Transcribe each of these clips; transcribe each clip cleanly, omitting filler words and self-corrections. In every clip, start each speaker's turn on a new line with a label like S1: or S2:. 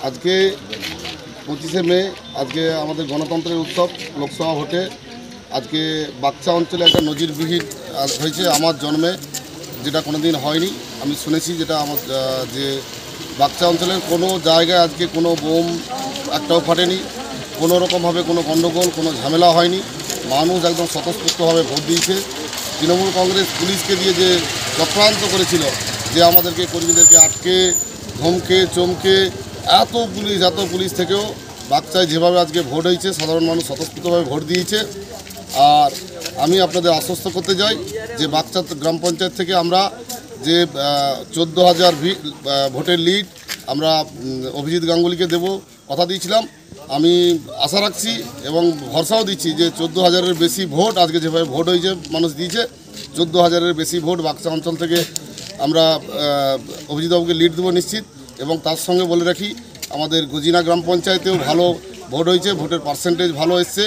S1: আজকে 25শে মে আজকে আমাদের গণতন্ত্রের উৎসব লোকসভা ভোটে আজকে বাকচা অঞ্চলে একটা নজিরবিহীন হয়েছে আমার জন্মে, যেটা কোনো দিন হয়নি। আমি শুনেছি যেটা আমার যে বাকচা অঞ্চলের কোনো জায়গায় আজকে কোনো বোম একটাও ফাটেনি, কোনো রকমভাবে কোনো গণ্ডগোল কোনো ঝামেলা হয়নি। মানুষ একদম স্বতঃস্ফূর্তভাবে ভোট দিয়েছে। তৃণমূল কংগ্রেস পুলিশকে দিয়ে যে চক্রান্ত করেছিল যে আমাদেরকে কর্মীদেরকে আটকে ধমকে চমকে এত পুলিশ থেকেও বাকচায় যেভাবে আজকে ভোট হয়েছে সাধারণ মানুষ স্বতঃস্ফূর্তভাবে ভোট দিয়েছে। আর আমি আপনাদের আশ্বস্ত করতে চাই যে বাকচা গ্রাম পঞ্চায়েত থেকে আমরা যে 14,000 ভোটের লিড আমরা অভিজিৎ গাঙ্গুলিকে দেব কথা দিয়েছিলাম। আমি আশা রাখছি এবং ভরসাও দিচ্ছি যে 14,000-এর বেশি ভোট আজকে যেভাবে ভোট হয়েছে মানুষ দিয়েছে, 14,000-এর বেশি ভোট বাকচা অঞ্চল থেকে আমরা অভিজিৎবাবুকে লিড দেবো নিশ্চিত। এবং তার সঙ্গে বলে রাখি আমাদের গজিনা গ্রাম পঞ্চায়েতেও ভালো ভোট হয়েছে, ভোটের পার্সেন্টেজ ভালো এসছে।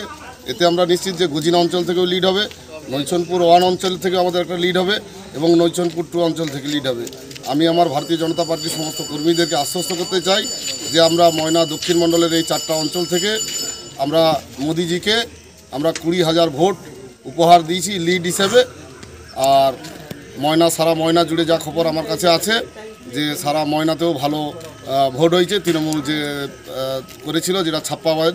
S1: এতে আমরা নিশ্চিত যে গজিনা অঞ্চল থেকেও লিড হবে, নৈছনপুর 1 অঞ্চল থেকে আমাদের একটা লিড হবে এবং নৈছনপুর 2 অঞ্চল থেকে লিড হবে। আমি আমার ভারতীয় জনতা পার্টির সমস্ত কর্মীদেরকে আশ্বস্ত করতে চাই যে আমরা ময়না দক্ষিণ মণ্ডলের এই 4টা অঞ্চল থেকে আমরা মোদিজিকে আমরা 20,000 ভোট উপহার দিয়েছি লিড হিসেবে। আর সারা ময়না জুড়ে যা খবর আমার কাছে আছে যে সারা ময়নাতেও ভালো ভোট হয়েছে। তৃণমূল যে করেছিল যেটা ছাপ্পাবাদ,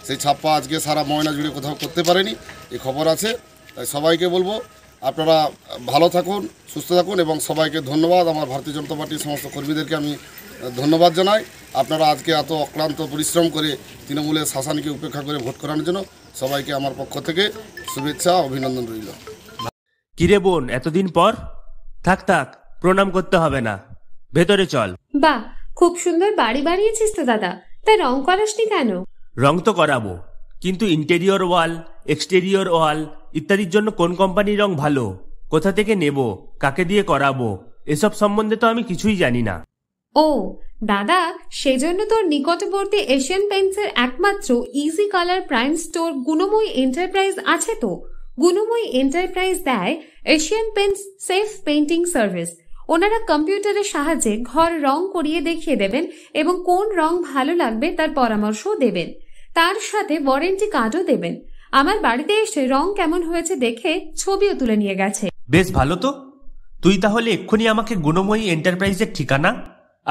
S1: সেই ছাপ্পা আজকে সারা ময়না জুড়ে কোথাও করতে পারেনি, এই খবর আছে। তাই সবাইকে বলবো আপনারা ভালো থাকুন, সুস্থ থাকুন এবং সবাইকে ধন্যবাদ। আমার ভারতীয় জনতা পার্টির সমস্ত কর্মীদেরকে আমি ধন্যবাদ জানাই। আপনারা আজকে এত অক্লান্ত পরিশ্রম করে তৃণমূলের শাসনকে উপেক্ষা করে ভোট করানোর জন্য সবাইকে আমার পক্ষ থেকে শুভেচ্ছা অভিনন্দন রইল।
S2: কিরে বোন, এতদিন পর? থাক প্রণাম করতে হবে না, ভেতরে চল।
S3: বাহ, খুব সুন্দর বাড়ি বানিয়েছিস তো দাদা, তাই রং করাসনি কেন?
S2: রং তো করাবো, কিন্তু ইন্টেরিয়র ওয়াল, এক্সটেরিয়র ওয়াল ইত্যাদির জন্য কোন কোম্পানির রং ভালো, কোথা থেকে নেব, কাকে দিয়ে করাবো, এসব সম্বন্ধে তো আমি কিছুই জানি না।
S3: ও দাদা, সেজন্য তোর নিকটবর্তী এশিয়ান পেইন্টসের একমাত্র easy colour prime store Gunamoyee enterprise আছে তো। গুণময়ী এন্টারপ্রাইজ দেয় Asian Paints safe painting service. ওনারা কম্পিউটারের সাহায্যে ঘর রং করিয়ে দেখিয়ে দেবেন এবং কোন রং ভালো লাগবে তার পরামর্শও দেবেন। তার সাথে ওয়ারেন্টি কার্ডও দেবেন। আমার বাড়িতে এসে রং কেমন হয়েছে দেখে ছবিও তুলে নিয়ে গেছে।
S2: বেশ ভালো তো। তুই তাহলে এক্ষুনি আমাকে গুণময়ী এন্টারপ্রাইজের ঠিকানা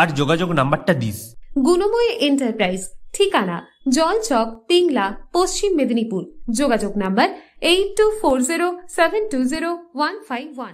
S2: আর যোগাযোগ নাম্বারটা দিস।
S3: গুণময়ী এন্টারপ্রাইজ, ঠিকানা জলচক, পিংলা, পশ্চিম মেদিনীপুর। যোগাযোগ নাম্বার 8240720151।